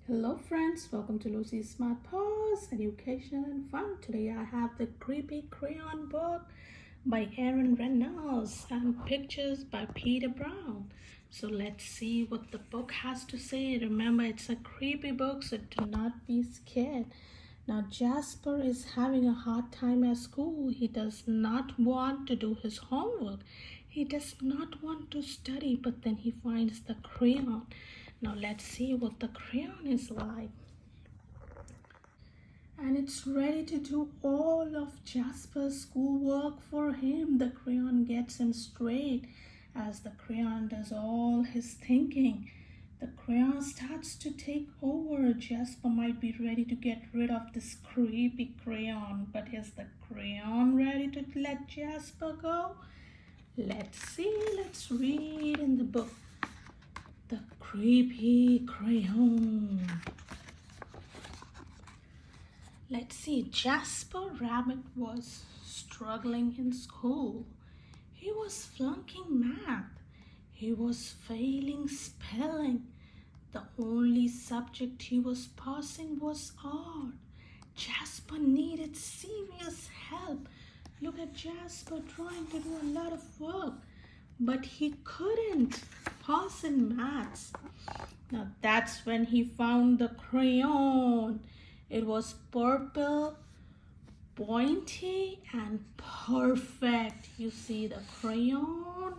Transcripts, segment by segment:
Hello friends, welcome to Lucy's Smart Paws, Education and Fun. Today I have the Creepy Crayon book by Aaron Reynolds and pictures by Peter Brown. So let's see what the book has to say. Remember, it's a creepy book, so do not be scared. Now Jasper is having a hard time at school. He does not want to do his homework. He does not want to study, but then he finds the crayon. Now let's see what the crayon is like. And it's ready to do all of Jasper's schoolwork for him. The crayon gets him straight as the crayon does all his thinking. The crayon starts to take over. Jasper might be ready to get rid of this creepy crayon, but is the crayon ready to let Jasper go? Let's see, let's read in the book. The Creepy Crayon. Let's see, Jasper Rabbit was struggling in school. He was flunking math. He was failing spelling. The only subject he was passing was art. Jasper needed serious help. Look at Jasper trying to do a lot of work, but he couldn't pass in maths. Now that's when he found the crayon. It was purple, pointy, and perfect. You see the crayon,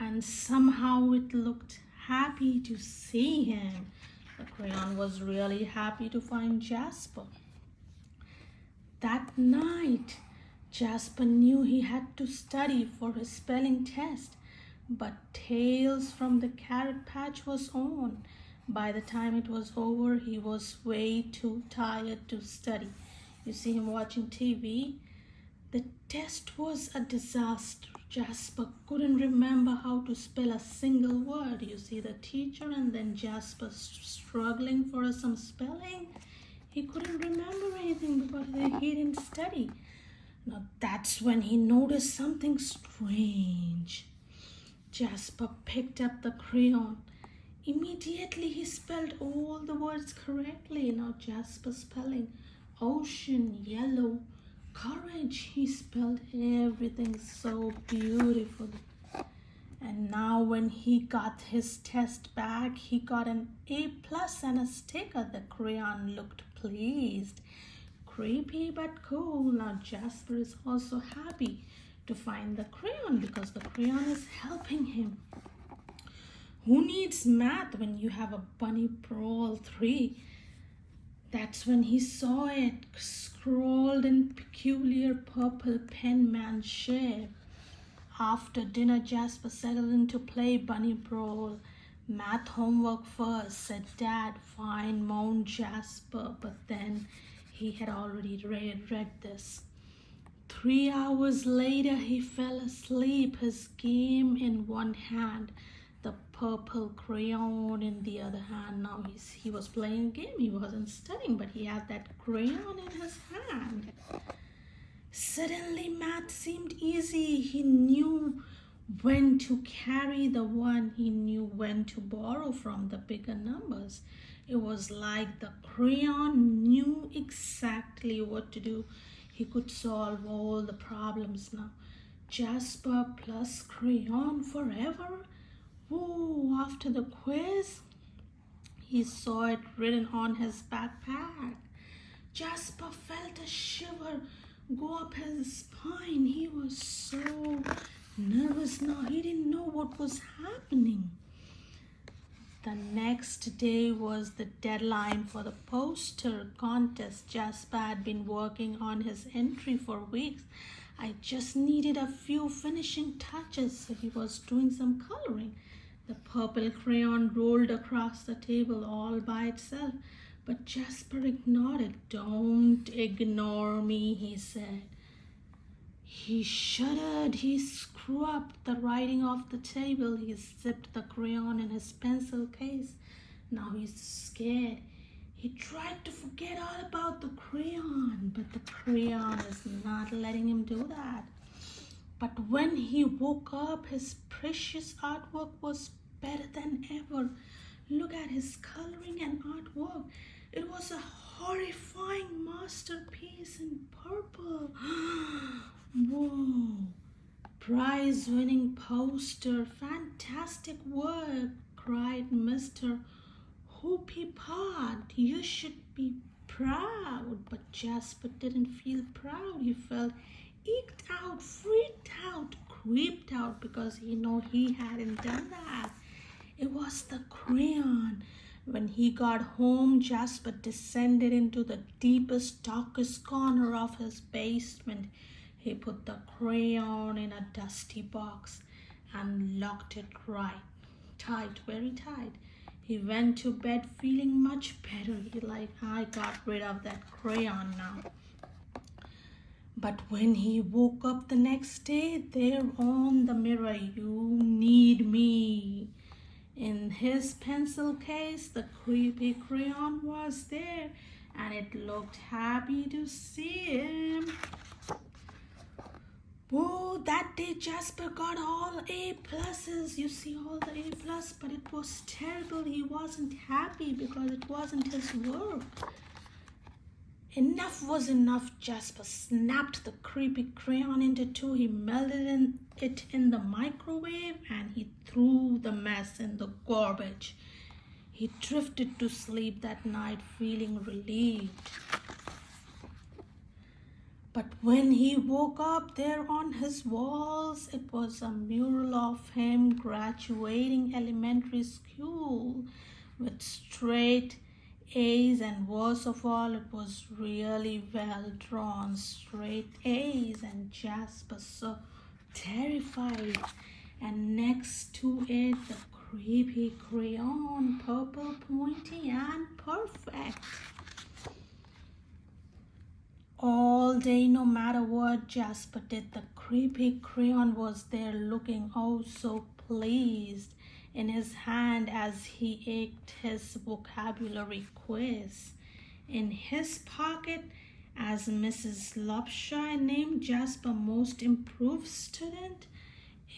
and somehow it looked happy to see him. The crayon was really happy to find Jasper. That night, Jasper knew he had to study for his spelling test, but Tales from the Carrot Patch was on. By the time it was over, he was way too tired to study. You see him watching TV. The test was a disaster. Jasper couldn't remember how to spell a single word. You see the teacher and then Jasper struggling for some spelling. He couldn't remember anything because he didn't study. Now that's when he noticed something strange. Jasper picked up the crayon. Immediately he spelled all the words correctly. Now Jasper's spelling ocean, yellow, courage. He spelled everything so beautifully. And now when he got his test back, he got an A+ and a sticker. The crayon looked pleased. Creepy but cool. Now Jasper is also happy to find the crayon because the crayon is helping him. Who needs math when you have a bunny brawl 3? That's when he saw it scrawled in peculiar purple penman shape. After dinner, Jasper settled in to play bunny brawl. Math homework first, said Dad. Fine, moaned Jasper, but then he had already read this. 3 hours later, he fell asleep, his game in one hand, the purple crayon in the other hand. Now he was playing a game. He wasn't studying, but he had that crayon in his hand. Suddenly, math seemed easy. He knew when to carry the one. He knew when to borrow from the bigger numbers. It was like the crayon knew exactly what to do. He could solve all the problems now. Jasper plus crayon forever. Oh, after the quiz, he saw it written on his backpack. Jasper felt a shiver go up his spine. He was so nervous now. He didn't know what was happening. The next day was the deadline for the poster contest. Jasper had been working on his entry for weeks. I just needed a few finishing touches, so he was doing some coloring. The purple crayon rolled across the table all by itself, but Jasper ignored it. Don't ignore me, he said. He shuddered. He scrubbed the writing off the table. He zipped the crayon in his pencil case. Now he's scared. He tried to forget all about the crayon, but the crayon is not letting him do that. But when he woke up, his precious artwork was better than ever. Look at his coloring and artwork. It was a horrifying masterpiece in purple. Whoa! Prize-winning poster. Fantastic work, cried Mr. Hoopy Pot. You should be proud. But Jasper didn't feel proud. He felt eked out, freaked out, creeped out because he knew he hadn't done that. It was the crayon. When he got home, Jasper descended into the deepest, darkest corner of his basement. He put the crayon in a dusty box and locked it tight, very tight. He went to bed feeling much better. I got rid of that crayon now. But when he woke up the next day, there on the mirror, "You need me." In his pencil case, the creepy crayon was there, and it looked happy to see him. Oh, that day Jasper got all A pluses. You see, all the A plus, but it was terrible. He wasn't happy because it wasn't his work. Enough was enough. Jasper snapped the creepy crayon into two. He melted it in the microwave and he threw the mess in the garbage. He drifted to sleep that night feeling relieved. But when he woke up, there on his walls, it was a mural of him graduating elementary school with straight A's, and worst of all, it was really well drawn, straight A's, and Jasper so terrified. And next to it, the creepy crayon, purple, pointy, and perfect. All day, no matter what Jasper did, the creepy crayon was there looking oh so pleased in his hand as he aced his vocabulary quiz. In his pocket, as Mrs. Lopshire named Jasper most improved student.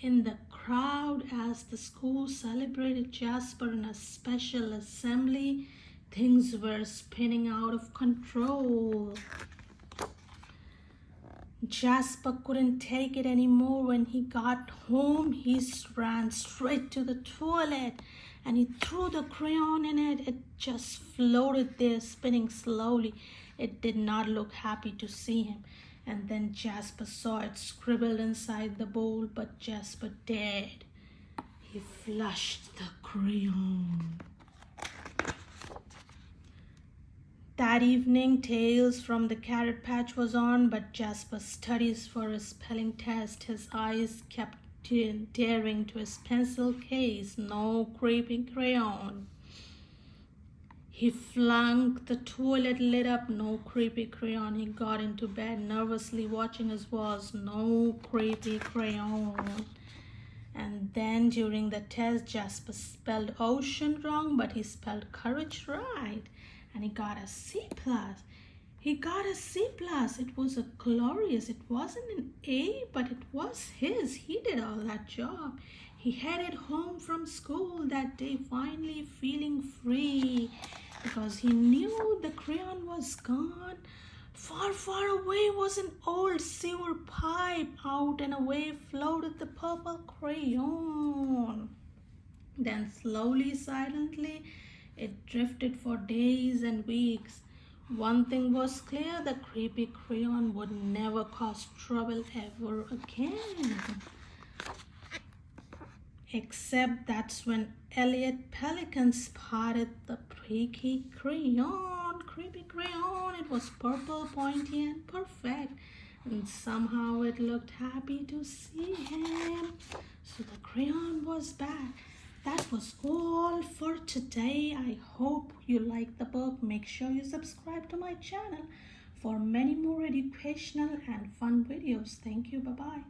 In the crowd, as the school celebrated Jasper in a special assembly, things were spinning out of control. Jasper couldn't take it anymore. When he got home, he ran straight to the toilet and he threw the crayon in it. It just floated there, spinning slowly. It did not look happy to see him. And then Jasper saw it scribbled inside the bowl, but Jasper dared. He flushed the crayon. That evening, Tales from the Carrot Patch was on, but Jasper studies for his spelling test. His eyes kept tearing to his pencil case. No creepy crayon. He flung the toilet lid up. No creepy crayon. He got into bed, nervously watching his walls. No creepy crayon. And then during the test, Jasper spelled ocean wrong, but he spelled courage right. And he got a C+. He got a C+. It was a glorious. It wasn't an A, but it was his. He did all that job. He headed home from school that day, finally feeling free, because he knew the crayon was gone. Far, far away was an old sewer pipe. Out and away floated the purple crayon. Then slowly, silently, it drifted for days and weeks. One thing was clear, the creepy crayon would never cause trouble ever again. Except that's when Elliot Pelican spotted the creepy crayon. It was purple, pointy, and perfect. And somehow it looked happy to see him. So the crayon was back. That was all for today. I hope you liked the book. Make sure you subscribe to my channel for many more educational and fun videos. Thank you. Bye-bye.